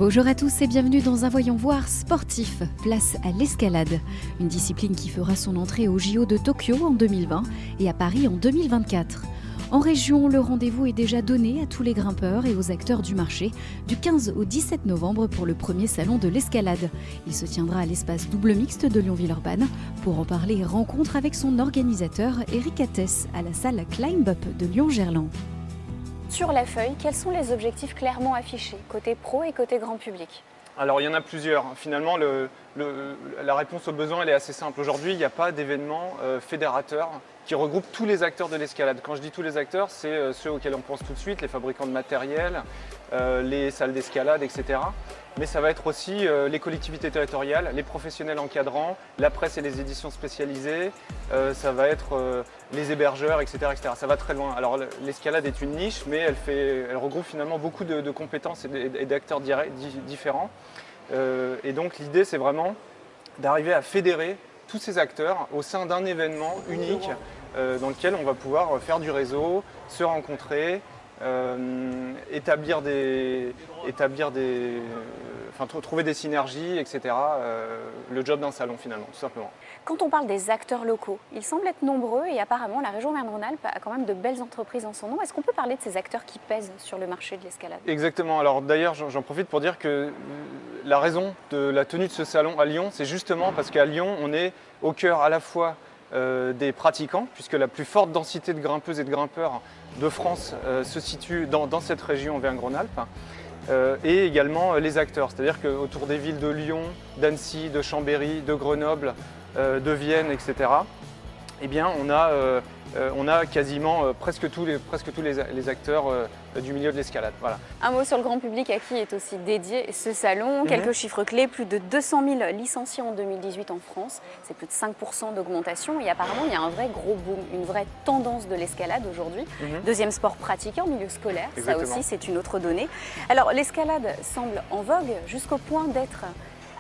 Bonjour à tous et bienvenue dans un Voyons voir sportif. Place à l'escalade, une discipline qui fera son entrée au JO de Tokyo en 2020 et à Paris en 2024. En région, le rendez-vous est déjà donné à tous les grimpeurs et aux acteurs du marché du 15 au 17 novembre pour le premier salon de l'escalade. Il se tiendra à l'espace double mixte de Lyon-Villeurbanne. Pour en parler, rencontre avec son organisateur Eric Attès à la salle Climb Up de Lyon-Gerland. Sur la feuille, quels sont les objectifs clairement affichés, côté pro et côté grand public? Alors il y en a plusieurs. Finalement, la réponse aux besoins elle est assez simple. Aujourd'hui, il n'y a pas d'événement fédérateur qui regroupe tous les acteurs de l'escalade. Quand je dis tous les acteurs, c'est ceux auxquels on pense tout de suite, les fabricants de matériel, les salles d'escalade, etc. Mais ça va être aussi les collectivités territoriales, les professionnels encadrants, la presse et les éditions spécialisées, ça va être les hébergeurs, etc., etc. Ça va très loin. Alors l'escalade est une niche, mais elle regroupe finalement beaucoup de compétences et d'acteurs différents. Et donc l'idée, c'est vraiment d'arriver à fédérer tous ces acteurs au sein d'un événement unique dans lequel on va pouvoir faire du réseau, se rencontrer, trouver des synergies, etc. Le job d'un salon finalement, tout simplement. Quand on parle des acteurs locaux, ils semblent être nombreux et apparemment la région Auvergne-Rhône-Alpes a quand même de belles entreprises en son nom. Est-ce qu'on peut parler de ces acteurs qui pèsent sur le marché de l'escalade? Exactement. Alors d'ailleurs, j'en profite pour dire que la raison de la tenue de ce salon à Lyon, c'est justement parce qu'à Lyon, on est au cœur à la fois des pratiquants, puisque la plus forte densité de grimpeuses et de grimpeurs de France se situe dans cette région Auvergne-Rhône-Alpes, et également les acteurs. C'est-à-dire qu'autour des villes de Lyon, d'Annecy, de Chambéry, de Grenoble, de Vienne, etc., eh bien, on a quasiment presque tous les acteurs du milieu de l'escalade. Voilà. Un mot sur le grand public à qui est aussi dédié ce salon. Quelques chiffres clés, plus de 200 000 licenciés en 2018 en France. C'est plus de 5% d'augmentation et apparemment il y a un vrai gros boom, une vraie tendance de l'escalade aujourd'hui. Deuxième sport pratiqué en milieu scolaire, Exactement. Ça aussi c'est une autre donnée. Alors l'escalade semble en vogue jusqu'au point d'être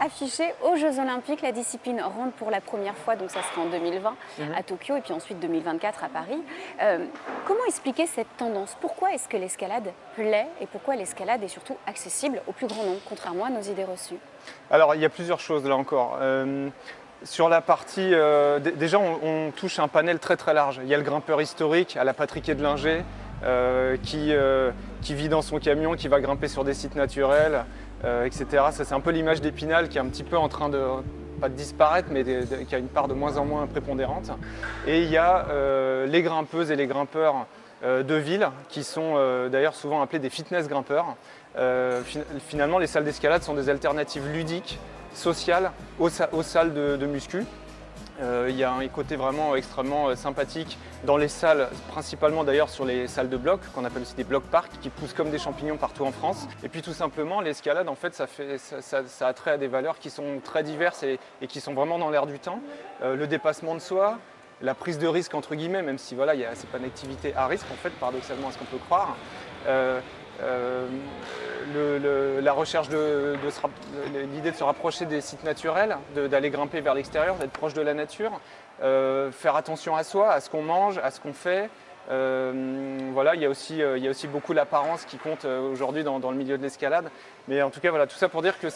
affichée aux Jeux Olympiques. La discipline rentre pour la première fois, donc ça sera en 2020 à Tokyo et puis ensuite 2024 à Paris. Comment expliquer cette tendance? Pourquoi est-ce que l'escalade plaît et pourquoi l'escalade est surtout accessible au plus grand nombre, contrairement à nos idées reçues? Alors il y a plusieurs choses là encore. Sur la partie, déjà on touche un panel très très large. Il y a le grimpeur historique à la Patrick Edlinger qui vit dans son camion, qui va grimper sur des sites naturels, etc. Ça, c'est un peu l'image d'Épinal qui est un petit peu en train de, pas de disparaître, mais qui a une part de moins en moins prépondérante. Et il y a les grimpeuses et les grimpeurs de ville, qui sont d'ailleurs souvent appelés des fitness grimpeurs. Finalement, les salles d'escalade sont des alternatives ludiques, sociales, aux salles de muscu. Il y a un côté vraiment extrêmement sympathique dans les salles, principalement d'ailleurs sur les salles de blocs, qu'on appelle aussi des blocs-parcs, qui poussent comme des champignons partout en France. Et puis tout simplement, l'escalade, en fait, ça a trait à des valeurs qui sont très diverses et qui sont vraiment dans l'air du temps. Le dépassement de soi, la prise de risque, entre guillemets, même si voilà, c'est pas une activité à risque, en fait, paradoxalement à ce qu'on peut croire. La recherche l'idée de se rapprocher des sites naturels, d'aller grimper vers l'extérieur, d'être proche de la nature, faire attention à soi, à ce qu'on mange, à ce qu'on fait. Voilà, il y a aussi beaucoup l'apparence qui compte aujourd'hui dans le milieu de l'escalade. Mais en tout cas, voilà, tout ça pour dire que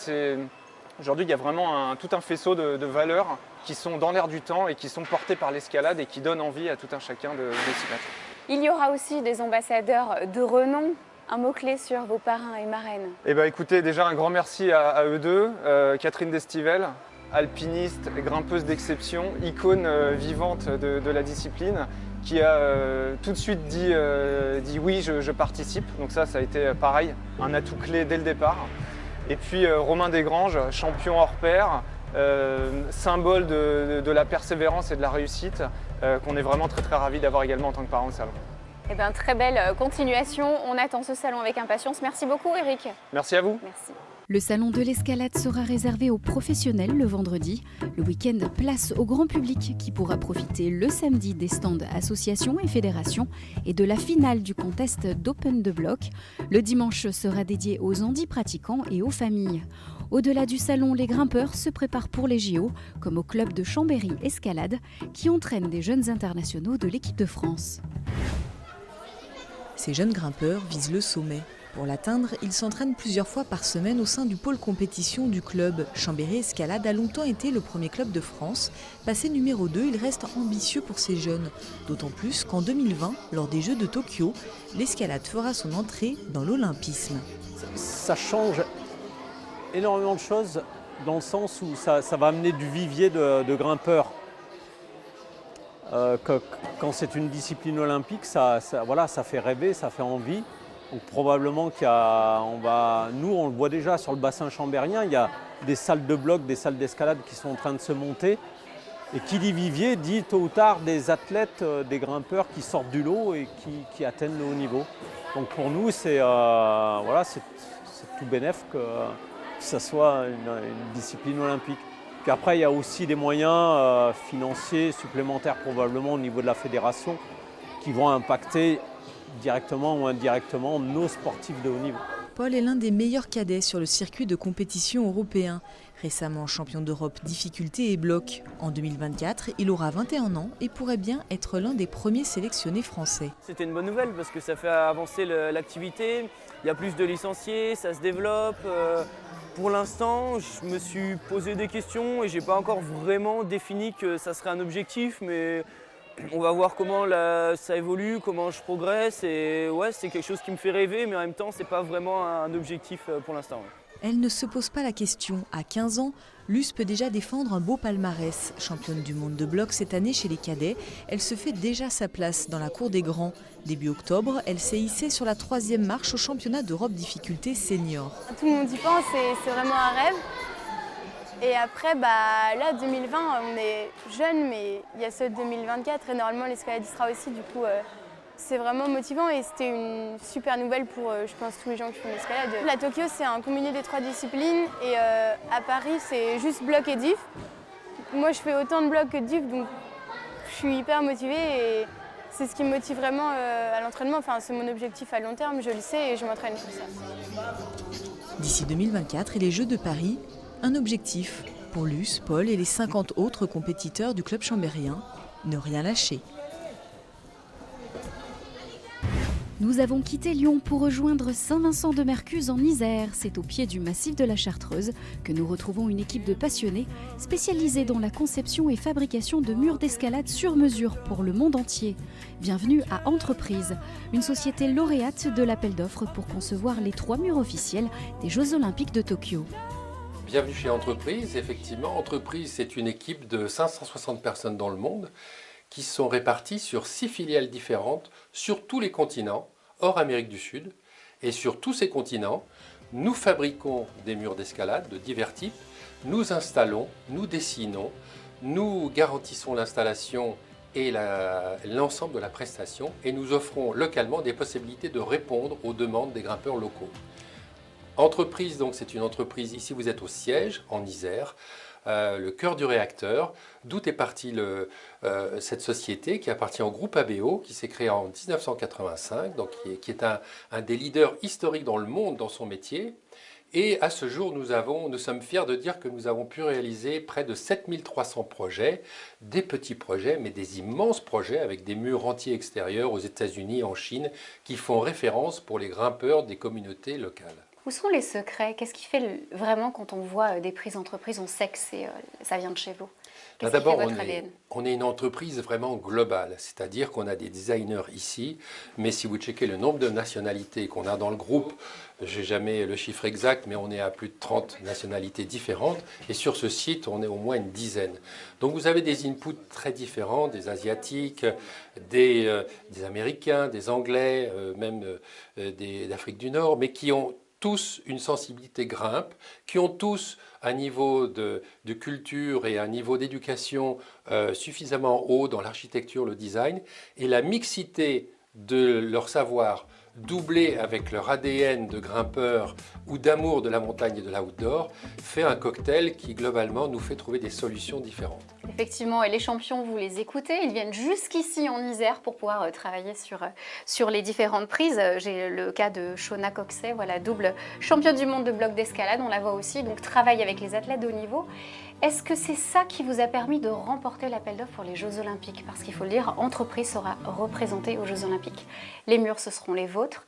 aujourd'hui, il y a vraiment tout un faisceau de valeurs qui sont dans l'air du temps et qui sont portées par l'escalade et qui donnent envie à tout un chacun de s'y mettre. Il y aura aussi des ambassadeurs de renom. Un mot-clé sur vos parrains et marraines? Eh bien, écoutez, déjà un grand merci à eux deux. Catherine Destivelle, alpiniste, grimpeuse d'exception, icône vivante de la discipline, qui a tout de suite dit oui, je participe. Donc ça a été pareil, un atout clé dès le départ. Et puis Romain Desgranges, champion hors pair, symbole de la persévérance et de la réussite, qu'on est vraiment très très ravis d'avoir également en tant que parent au salon. Eh bien, très belle continuation. On attend ce salon avec impatience. Merci beaucoup, Eric. Merci à vous. Merci. Le salon de l'escalade sera réservé aux professionnels le vendredi. Le week-end, place au grand public qui pourra profiter le samedi des stands associations et fédérations et de la finale du contest d'Open de Bloc. Le dimanche sera dédié aux handi-pratiquants et aux familles. Au-delà du salon, les grimpeurs se préparent pour les JO, comme au club de Chambéry Escalade, qui entraîne des jeunes internationaux de l'équipe de France. Ces jeunes grimpeurs visent le sommet. Pour l'atteindre, il s'entraîne plusieurs fois par semaine au sein du pôle compétition du club. Chambéry Escalade a longtemps été le premier club de France. Passé numéro 2, il reste ambitieux pour ces jeunes. D'autant plus qu'en 2020, lors des Jeux de Tokyo, l'escalade fera son entrée dans l'olympisme. Ça change énormément de choses dans le sens où ça va amener du vivier de grimpeurs. Quand c'est une discipline olympique, ça fait rêver, ça fait envie. Donc probablement nous on le voit déjà sur le bassin chambérien, il y a des salles de bloc, des salles d'escalade qui sont en train de se monter. Et qui dit vivier dit tôt ou tard des athlètes, des grimpeurs qui sortent du lot et qui atteignent le haut niveau. Donc pour nous c'est tout bénef que ça soit une discipline olympique. Puis après il y a aussi des moyens financiers supplémentaires probablement au niveau de la fédération qui vont impacter directement ou indirectement nos sportifs de haut niveau. Paul est l'un des meilleurs cadets sur le circuit de compétition européen. Récemment champion d'Europe difficulté et bloc. En 2024, il aura 21 ans et pourrait bien être l'un des premiers sélectionnés français. C'était une bonne nouvelle parce que ça fait avancer l'activité. Il y a plus de licenciés, ça se développe. Pour l'instant, je me suis posé des questions et je n'ai pas encore vraiment défini que ça serait un objectif, mais on va voir comment ça évolue, comment je progresse. Et ouais, c'est quelque chose qui me fait rêver, mais en même temps, ce n'est pas vraiment un objectif pour l'instant. Elle ne se pose pas la question. À 15 ans, Luce peut déjà défendre un beau palmarès. Championne du monde de bloc cette année chez les cadets, elle se fait déjà sa place dans la cour des grands. Début octobre, elle s'est hissée sur la 3e marche au championnat d'Europe difficulté senior. Tout le monde y pense, c'est vraiment un rêve. Et après, là, 2020, on est jeunes, mais il y a ceux de 2024 et normalement l'escalade y sera aussi. Du coup, c'est vraiment motivant et c'était une super nouvelle pour, je pense, tous les gens qui font l'escalade. La Tokyo, c'est un combiné des 3 disciplines et à Paris, c'est juste bloc et diff. Moi, je fais autant de bloc que de diff, donc je suis hyper motivée et c'est ce qui me motive vraiment à l'entraînement. Enfin, c'est mon objectif à long terme, je le sais et je m'entraîne pour ça. D'ici 2024 et les Jeux de Paris, un objectif pour Luce, Paul et les 50 autres compétiteurs du club chambérien, ne rien lâcher. Nous avons quitté Lyon pour rejoindre Saint-Vincent-de-Mercuse en Isère. C'est au pied du massif de la Chartreuse que nous retrouvons une équipe de passionnés spécialisée dans la conception et fabrication de murs d'escalade sur mesure pour le monde entier. Bienvenue à Entreprise, une société lauréate de l'appel d'offres pour concevoir les 3 murs officiels des Jeux Olympiques de Tokyo. Bienvenue chez Entreprise. Effectivement, Entreprise, c'est une équipe de 560 personnes dans le monde qui sont réparties sur 6 filiales différentes sur tous les continents, hors Amérique du Sud. Et sur tous ces continents, nous fabriquons des murs d'escalade de divers types, nous installons, nous dessinons, nous garantissons l'installation et l'ensemble de la prestation et nous offrons localement des possibilités de répondre aux demandes des grimpeurs locaux. Entreprise, donc c'est une entreprise, ici vous êtes au siège, en Isère, le cœur du réacteur, d'où est partie cette société qui appartient au groupe ABO, qui s'est créé en 1985, donc qui est un des leaders historiques dans le monde dans son métier. Et à ce jour, nous sommes fiers de dire que nous avons pu réaliser près de 7300 projets, des petits projets, mais des immenses projets avec des murs entiers extérieurs aux États-Unis, en Chine, qui font référence pour les grimpeurs des communautés locales. Où sont les secrets? Qu'est-ce qui fait vraiment quand on voit des prix d'entreprise, on sait que ça vient de chez vous? D'abord, on est une entreprise vraiment globale, c'est-à-dire qu'on a des designers ici, mais si vous checkez le nombre de nationalités qu'on a dans le groupe, je n'ai jamais le chiffre exact, mais on est à plus de 30 nationalités différentes, et sur ce site, on est au moins une dizaine. Donc vous avez des inputs très différents, des Asiatiques, des Américains, des Anglais, même d'Afrique du Nord, mais qui ont tous une sensibilité grimpe, qui ont tous un niveau de culture et un niveau d'éducation suffisamment haut dans l'architecture, le design, et la mixité de leur savoir doublé avec leur ADN de grimpeur ou d'amour de la montagne et de l'outdoor, fait un cocktail qui globalement nous fait trouver des solutions différentes. Effectivement, et les champions, vous les écoutez, ils viennent jusqu'ici en Isère pour pouvoir travailler sur les différentes prises. J'ai le cas de Shona Coxey, voilà, double championne du monde de bloc d'escalade, on la voit aussi, donc travaille avec les athlètes de haut niveau. Est-ce que c'est ça qui vous a permis de remporter l'appel d'offres pour les Jeux Olympiques? Parce qu'il faut le dire, Entreprise sera représentée aux Jeux Olympiques. Les murs, ce seront les vôtres.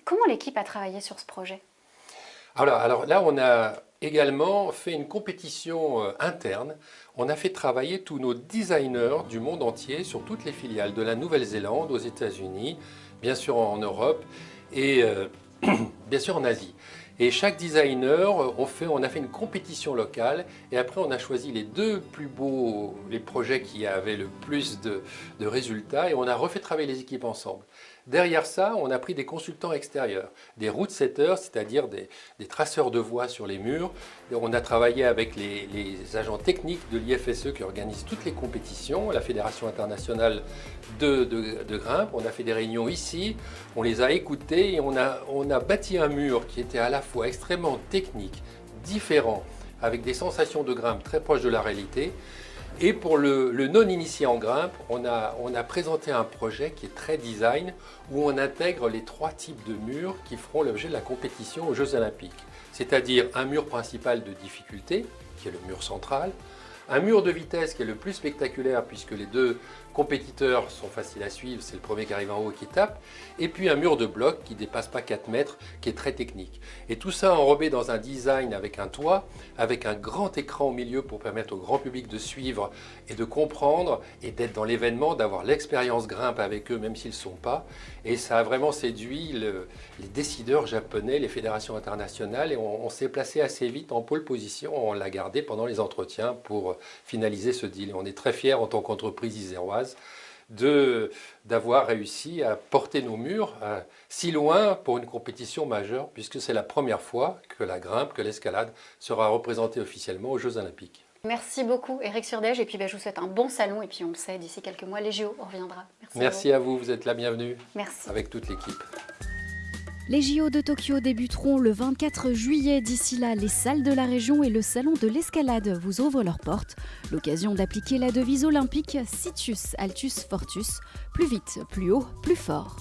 Comment l'équipe a travaillé sur ce projet? Alors là, on a également fait une compétition interne. On a fait travailler tous nos designers du monde entier sur toutes les filiales, de la Nouvelle-Zélande aux États-Unis, bien sûr en Europe et bien sûr en Asie. Et chaque designer, on a fait une compétition locale et après on a choisi les 2 plus beaux, les projets qui avaient le plus de résultats et on a refait travailler les équipes ensemble. Derrière ça, on a pris des consultants extérieurs, des route setters, c'est-à-dire des traceurs de voies sur les murs. Et on a travaillé avec les agents techniques de l'IFSE qui organisent toutes les compétitions, la Fédération internationale de grimpe. On a fait des réunions ici, on les a écoutés et on a bâti un mur qui était à la fois extrêmement technique, différent, avec des sensations de grimpe très proches de la réalité. Et pour le non-initié en grimpe, on a présenté un projet qui est très design, où on intègre les 3 types de murs qui feront l'objet de la compétition aux Jeux Olympiques. C'est-à-dire un mur principal de difficulté, qui est le mur central, un mur de vitesse qui est le plus spectaculaire puisque les 2 compétiteurs sont faciles à suivre, c'est le premier qui arrive en haut qui tape, et puis un mur de bloc qui ne dépasse pas 4 mètres, qui est très technique. Et tout ça enrobé dans un design avec un toit, avec un grand écran au milieu pour permettre au grand public de suivre et de comprendre et d'être dans l'événement, d'avoir l'expérience grimpe avec eux même s'ils ne sont pas. Et ça a vraiment séduit les décideurs japonais, les fédérations internationales, et on s'est placé assez vite en pole position, on l'a gardé pendant les entretiens pour finaliser ce deal. Et on est très fiers en tant qu'entreprise iséroise d'avoir réussi à porter nos murs si loin pour une compétition majeure, puisque c'est la première fois que la grimpe, que l'escalade sera représentée officiellement aux Jeux Olympiques. Merci beaucoup Eric Surdège et puis je vous souhaite un bon salon et puis on le sait, d'ici quelques mois les JO, on reviendra. Merci à vous, vous êtes la bienvenue. Merci. Avec toute l'équipe. Les JO de Tokyo débuteront le 24 juillet. D'ici là, les salles de la région et le salon de l'escalade vous ouvrent leurs portes. L'occasion d'appliquer la devise olympique Situs Altus Fortus, plus vite, plus haut, plus fort.